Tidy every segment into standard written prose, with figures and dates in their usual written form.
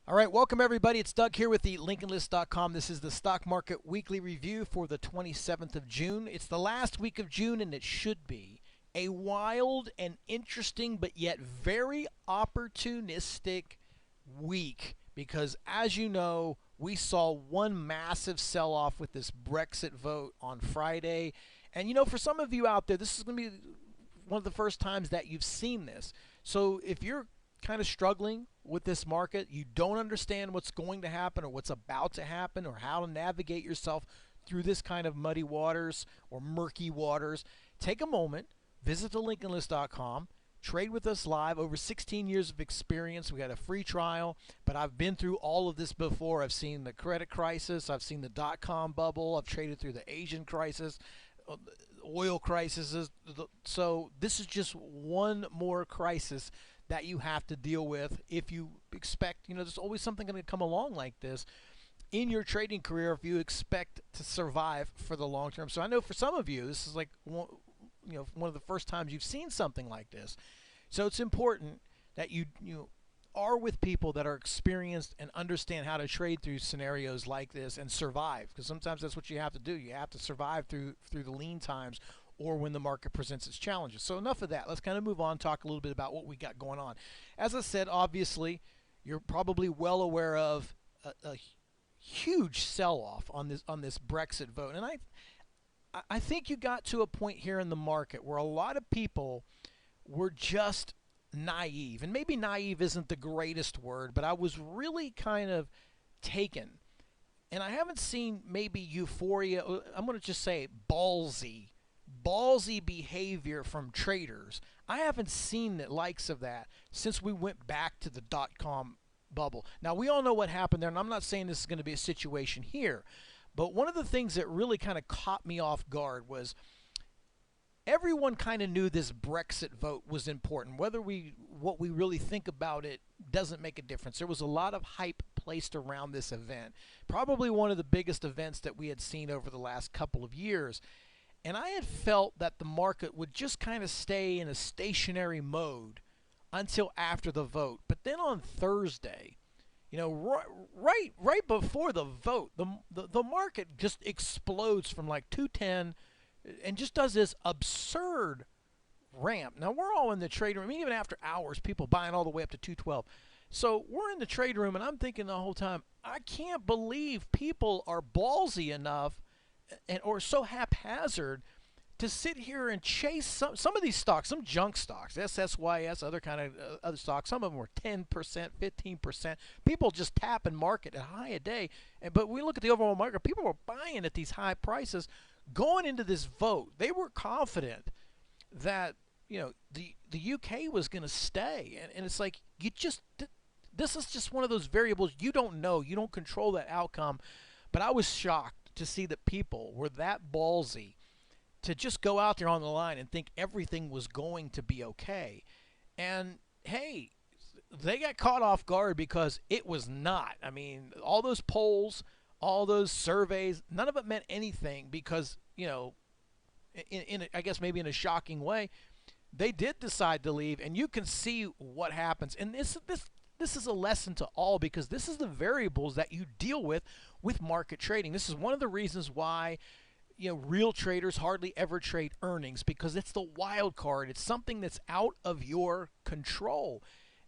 All right, welcome everybody. It's Doug here with the LincolnList.com. This is the stock market weekly review for the 27th of June. It's the last week of June, and it should be a wild and interesting but yet very opportunistic week because, as you know, we saw one massive sell-off with this Brexit vote on Friday. And, for some of you out there, this is going to be one of the first times that you've seen this. So if you're kind of struggling with this market, you don't understand what's going to happen or what's about to happen or how to navigate yourself through this kind of muddy waters or murky waters, take a moment, visit the LincolnList.com, trade with us live. Over 16 years of experience. We had a free trial, but I've been through all of this before. I've seen the credit crisis, I've seen the dot-com bubble, I've traded through the Asian crisis, oil crises. So this is just one more crisis that you have to deal with if you expect, there's always something going to come along like this in your trading career if you expect to survive for the long term. So I know for some of you, this is like, one of the first times you've seen something like this. So it's important that you are with people that are experienced and understand how to trade through scenarios like this and survive, because sometimes that's what you have to do. You have to survive through the lean times or when the market presents its challenges. So enough of that. Let's kind of move on, talk a little bit about what we got going on. As I said, obviously, you're probably well aware of a huge sell-off on this Brexit vote. And I think you got to a point here in the market where a lot of people were just naive. And maybe naive isn't the greatest word, but I was really kind of taken. And I haven't seen maybe euphoria, I'm going to just say ballsy behavior from traders. I haven't seen the likes of that since we went back to the dot-com bubble. Now, we all know what happened there, and I'm not saying this is going to be a situation here, but one of the things that really kind of caught me off guard was everyone kind of knew this Brexit vote was important. What we really think about it doesn't make a difference. There was a lot of hype placed around this event, probably one of the biggest events that we had seen over the last couple of years. And I had felt that the market would just kind of stay in a stationary mode until after the vote. But then on Thursday, right before the vote, the market just explodes from like 210 and just does this absurd ramp. Now, we're all in the trade room. Even after hours, people buying all the way up to 212. So we're in the trade room, and I'm thinking the whole time, I can't believe people are ballsy enough or so haphazard to sit here and chase some of these stocks, some junk stocks, SSYS, other kind of other stocks. Some of them were 10%, 15%. People just tap and market at high a day. But we look at the overall market, people were buying at these high prices going into this vote. They were confident that the UK was going to stay, and it's like this is just one of those variables you don't know, you don't control that outcome. But I was shocked to see that people were that ballsy to just go out there on the line and think everything was going to be okay. And hey, they got caught off guard because it was not. I mean, all those polls, all those surveys, none of it meant anything because, I guess maybe in a shocking way, they did decide to leave, and you can see what happens. And this is a lesson to all, because this is the variables that you deal with market trading. This is one of the reasons why real traders hardly ever trade earnings, because it's the wild card. It's something that's out of your control.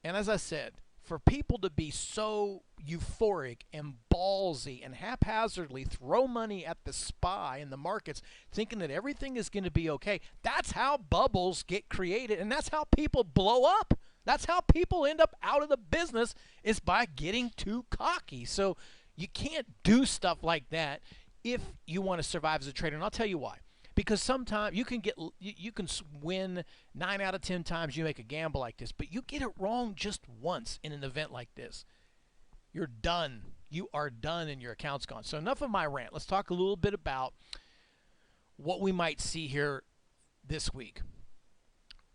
And as I said, for people to be so euphoric and ballsy and haphazardly throw money at the SPY in the markets thinking that everything is going to be okay, that's how bubbles get created, and that's how people blow up. That's how people end up out of the business, is by getting too cocky. So you can't do stuff like that if you want to survive as a trader. And I'll tell you why. Because sometimes you can win 9 out of 10 times you make a gamble like this, but you get it wrong just once in an event like this, you're done. You are done and your account's gone. So enough of my rant. Let's talk a little bit about what we might see here this week.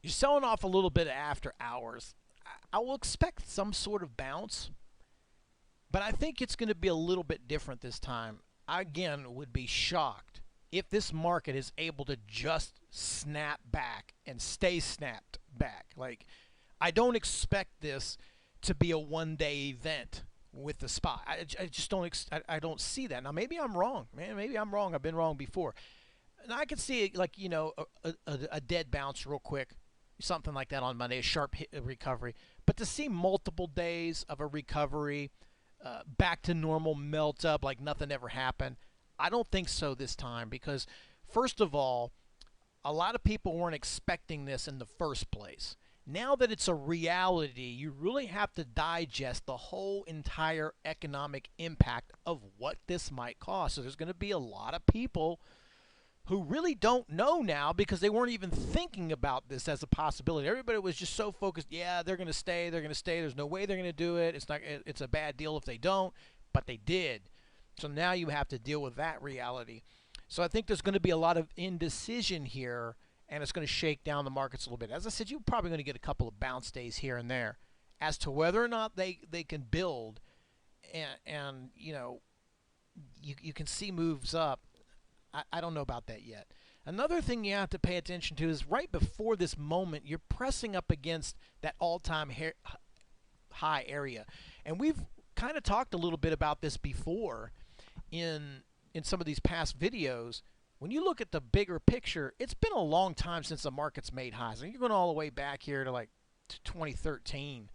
You're selling off a little bit after hours. I will expect some sort of bounce, but I think it's going to be a little bit different this time. I, again, would be shocked if this market is able to just snap back and stay snapped back. Like, I don't expect this to be a one-day event with the SPY. I just I don't see that. Now maybe I'm wrong, man. Maybe I'm wrong. I've been wrong before. And I could see it like, a dead bounce real quick, something like that on Monday, a sharp recovery. But to see multiple days of a recovery, back to normal, melt up like nothing ever happened, I don't think so this time, because first of all, a lot of people weren't expecting this in the first place. Now that it's a reality, you really have to digest the whole entire economic impact of what this might cost. So there's going to be a lot of people who really don't know now, because they weren't even thinking about this as a possibility. Everybody was just so focused, yeah, they're going to stay, they're going to stay. There's no way they're going to do it. It's a bad deal if they don't, but they did. So now you have to deal with that reality. So I think there's going to be a lot of indecision here, and it's going to shake down the markets a little bit. As I said, you're probably going to get a couple of bounce days here and there. As to whether or not they can build, and you can see moves up, I don't know about that yet. Another thing you have to pay attention to is right before this moment, you're pressing up against that all-time high area. And we've kind of talked a little bit about this before in some of these past videos. When you look at the bigger picture, it's been a long time since the market's made highs. And you're going all the way back here to like 2013,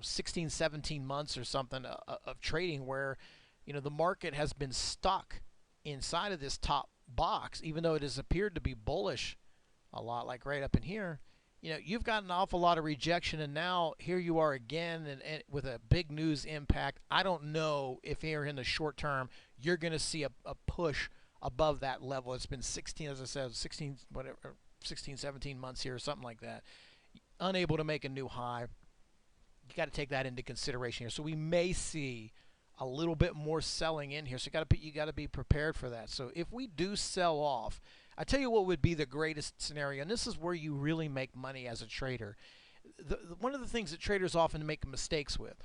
16, 17 months or something of trading where, the market has been stuck inside of this top box, even though it has appeared to be bullish a lot, like right up in here. You've got an awful lot of rejection, and now here you are again, and with a big news impact. I don't know if here in the short term you're going to see a push above that level. It's been 16, as I said, 16, whatever, 16, 17 months here, or something like that. Unable to make a new high. You got to take that into consideration here. So we may see a little bit more selling in here. So you got to be prepared for that. So if we do sell off, I tell you what would be the greatest scenario, and this is where you really make money as a trader. One of the things that traders often make mistakes with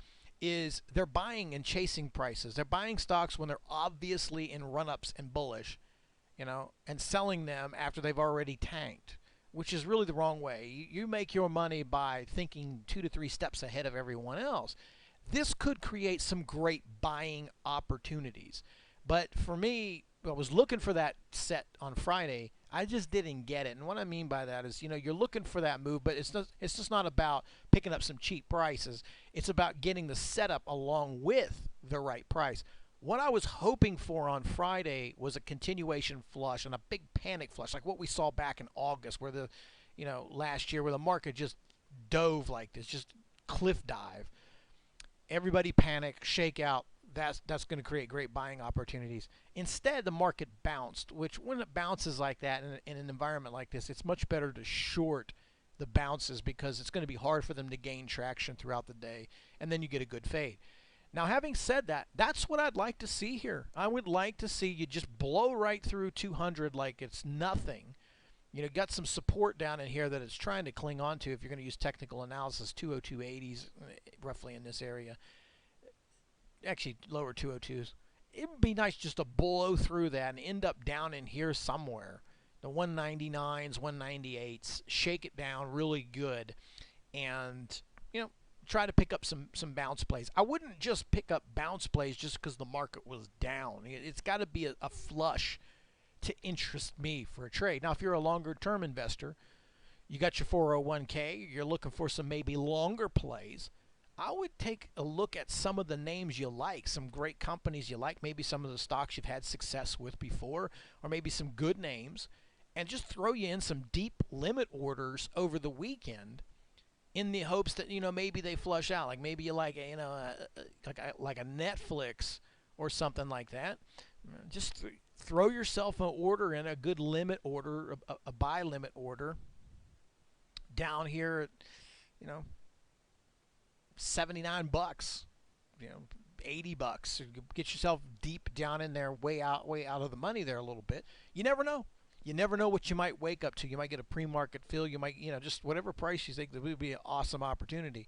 is they're buying and chasing prices. They're buying stocks when they're obviously in run-ups and bullish, and selling them after they've already tanked, which is really the wrong way. You make your money by thinking 2 to 3 steps ahead of everyone else. This could create some great buying opportunities. But for me, I was looking for that set on Friday. I just didn't get it. And what I mean by that is, you're looking for that move, but it's just not about picking up some cheap prices. It's about getting the setup along with the right price. What I was hoping for on Friday was a continuation flush and a big panic flush, like what we saw back in August, where last year, where the market just dove like this, just cliff dive. Everybody panic, shake out. That's going to create great buying opportunities. Instead, the market bounced, which when it bounces like that in an environment like this, it's much better to short the bounces, because it's going to be hard for them to gain traction throughout the day, and then you get a good fade. Now, having said that, that's what I'd like to see here. I would like to see you just blow right through 200 like it's nothing. Got some support down in here that it's trying to cling on to if you're going to use technical analysis, 202.80s roughly in this area. Actually, lower 202s. It would be nice just to blow through that and end up down in here somewhere. The 199s, 198s, shake it down really good, and, try to pick up some bounce plays. I wouldn't just pick up bounce plays just because the market was down. It's got to be a flush to interest me for a trade. Now, if you're a longer-term investor, you got your 401k, you're looking for some maybe longer plays, I would take a look at some of the names you like, some great companies you like, maybe some of the stocks you've had success with before, or maybe some good names, and just throw you in some deep limit orders over the weekend in the hopes that, maybe they flush out. Like maybe you like, like a Netflix or something like that. Just throw yourself an order in, a good limit order, a buy limit order down here at, $79, $80. Get yourself deep down in there, way out of the money there a little bit. You never know. You never know what you might wake up to. You might get a pre-market fill. You might, just whatever price you think, that would be an awesome opportunity.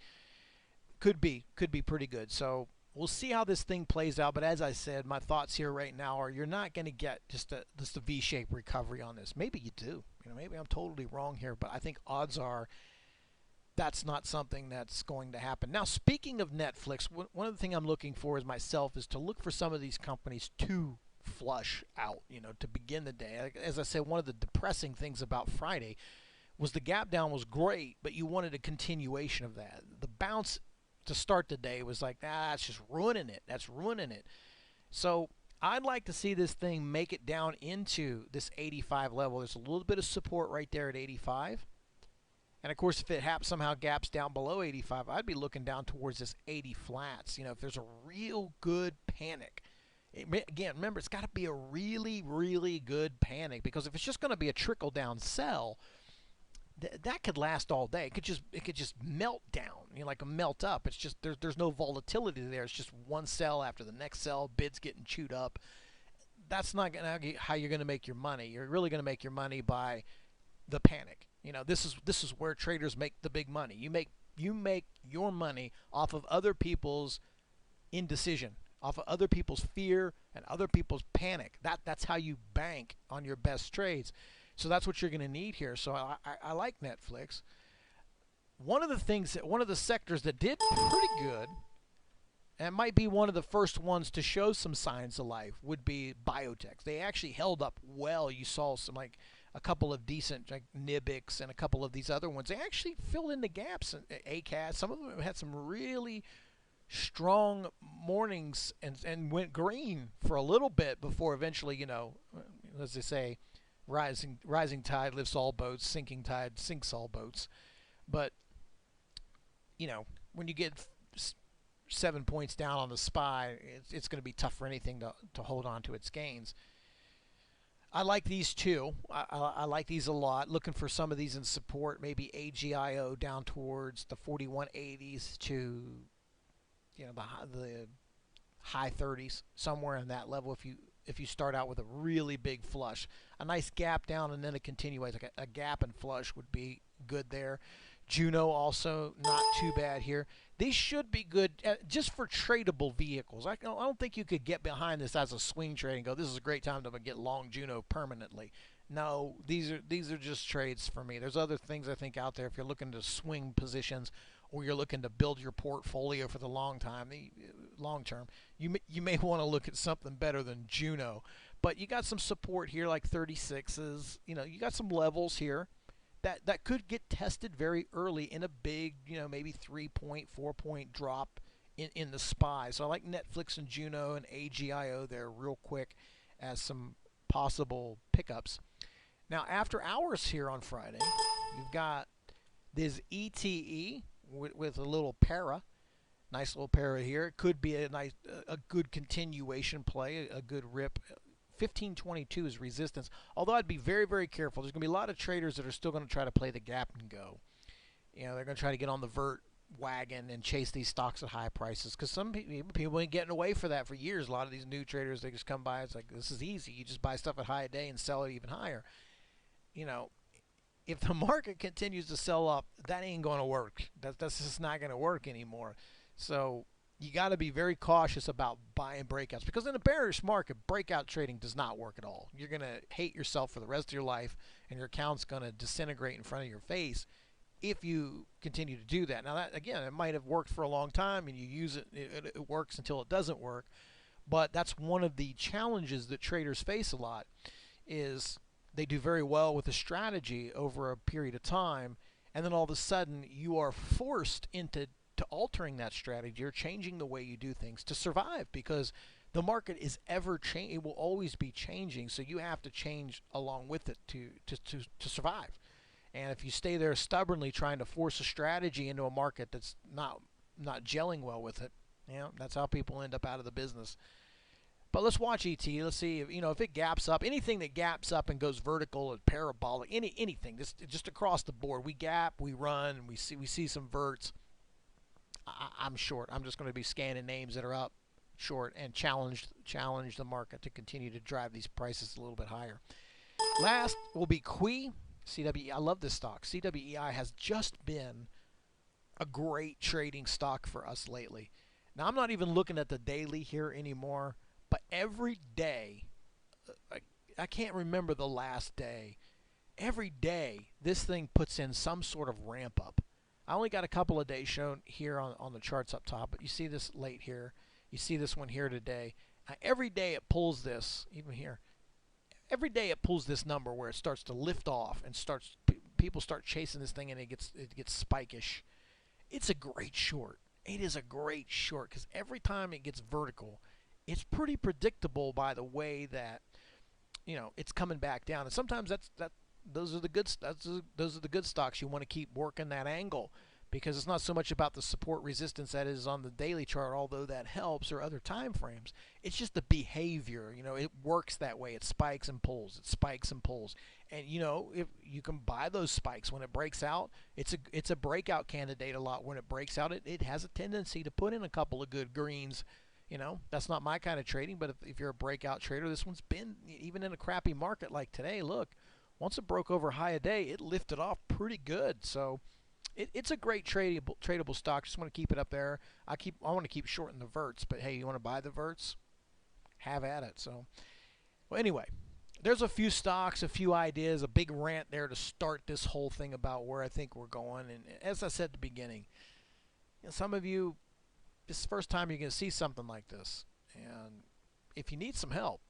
Could be pretty good. So we'll see how this thing plays out. But as I said, my thoughts here right now are you're not going to get just a V-shaped recovery on this. Maybe you do. Maybe I'm totally wrong here, but I think odds are that's not something that's going to happen. Now, speaking of Netflix, one of the things I'm looking for as myself is to look for some of these companies to flush out, to begin the day. As I said, one of the depressing things about Friday was the gap down was great, but you wanted a continuation of that. The bounce to start the day was like, that's just ruining it. That's ruining it. So I'd like to see this thing make it down into this 85 level. There's a little bit of support right there at 85. And of course, if it somehow gaps down below 85, I'd be looking down towards this 80 flats. If there's a real good panic. Again, remember, it's got to be a really, really good panic, because if it's just going to be a trickle down sell, that could last all day. It could just melt down, like a melt up. It's just there's no volatility there. It's just one sell after the next sell, bids getting chewed up. That's not how you're going to make your money. You're really going to make your money by the panic. This is where traders make the big money. You make your money off of other people's indecision, off of other people's fear and other people's panic. That's how you bank on your best trades. So that's what you're going to need here. So I like Netflix. One of the sectors that did pretty good, and might be one of the first ones to show some signs of life, would be biotech. They actually held up well. You saw some, like, a couple of decent, like Nibix and a couple of these other ones. They actually filled in the gaps. ACAS, some of them had some really strong mornings and went green for a little bit before eventually, as they say, rising tide lifts all boats, sinking tide sinks all boats. But when you get 7 points down on the SPY, it's going to be tough for anything to hold on to its gains. I like these too. I like these a lot. Looking for some of these in support, maybe AGIO down towards the 4180s to the high 30s, somewhere in that level. If you start out with a really big flush, a nice gap down and then a continuation, like a gap and flush would be good there. JUNO also not too bad here. These should be good just for tradable vehicles. I don't think you could get behind this as a swing trade and go, this is a great time to get long JUNO permanently. No, these are just trades for me. There's other things I think out there if you're looking to swing positions or you're looking to build your portfolio for the long term. You may want to look at something better than JUNO. But you got some support here like 36s. You got some levels here that could get tested very early in a big, maybe 3-point, 4-point drop in the SPY. So I like Netflix and JUNO and AGIO there real quick as some possible pickups. Now, after hours here on Friday, you've got this ETE with a little para. Nice little para here. It could be a good continuation play, a good rip. 1522 is resistance, although I'd be very, very careful. There's going to be a lot of traders that are still going to try to play the gap and go. They're going to try to get on the vert wagon and chase these stocks at high prices, because some people ain't getting away for that for years. A lot of these new traders, they just come by. It's like, this is easy. You just buy stuff at high a day and sell it even higher. If the market continues to sell up, that ain't going to work. That's just not going to work anymore. So you got to be very cautious about buying breakouts, because in a bearish market, breakout trading does not work at all. You're going to hate yourself for the rest of your life, and your account's going to disintegrate in front of your face if you continue to do that. Now, that, again, it might have worked for a long time, and you use it, it works until it doesn't work. But that's one of the challenges that traders face a lot, is they do very well with a strategy over a period of time, and then all of a sudden you are forced into altering that strategy or changing the way you do things to survive, because the market is ever changing. It will always be changing, so you have to change along with it to survive. And if you stay there stubbornly trying to force a strategy into a market that's not gelling well with it, that's how people end up out of the business. But let's watch ET. Let's see if it gaps up. Anything that gaps up and goes vertical and parabolic, anything, just across the board. We gap, we run, we see some verts. I'm short. I'm just going to be scanning names that are up short and challenge the market to continue to drive these prices a little bit higher. Last will be CWEI. CWEI. I love this stock. CWEI has just been a great trading stock for us lately. Now, I'm not even looking at the daily here anymore, but every day, I can't remember the last day. Every day, this thing puts in some sort of ramp up. I only got a couple of days shown here on the charts up top, but you see this late here. You see this one here today. Every day it pulls this, even here. Every day it pulls this number where it starts to lift off and people start chasing this thing and it gets spikish. It's a great short. It is a great short because every time it gets vertical, it's pretty predictable by the way that it's coming back down. And sometimes those are the good stocks you want to keep working that angle, because it's not so much about the support resistance that is on the daily chart, although that helps, or other time frames. It's just the behavior. It works that way. It spikes and pulls. It spikes and pulls. And if you can buy those spikes when it breaks out, it's a breakout candidate a lot. When it breaks out, it has a tendency to put in a couple of good greens. That's not my kind of trading, but if you're a breakout trader, this one's been, even in a crappy market like today, look, once it broke over high a day, it lifted off pretty good. So it's a great tradable stock. Just want to keep it up there. I want to keep shorting the verts, but hey, you want to buy the verts? Have at it. So, well, anyway, there's a few stocks, a few ideas, a big rant there to start this whole thing about where I think we're going. And as I said at the beginning, some of you, this is the first time you're going to see something like this. And if you need some help,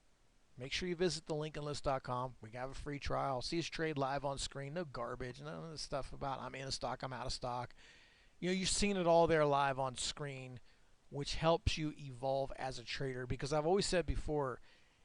make sure you visit the linkenlist.com. We have a free trial. See us trade live on screen. No garbage. None of this stuff about I'm in a stock, I'm out of stock. You've seen it all there live on screen, which helps you evolve as a trader. Because I've always said before,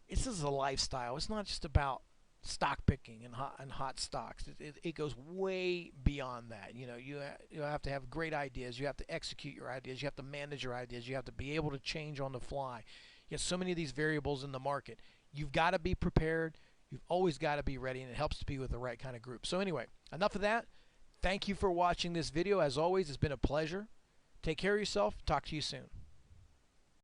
this is a lifestyle. It's not just about stock picking and hot stocks. It goes way beyond that. You have to have great ideas. You have to execute your ideas. You have to manage your ideas. You have to be able to change on the fly. You have so many of these variables in the market. You've got to be prepared. You've always got to be ready, and it helps to be with the right kind of group. So anyway, enough of that. Thank you for watching this video. As always, it's been a pleasure. Take care of yourself. Talk to you soon.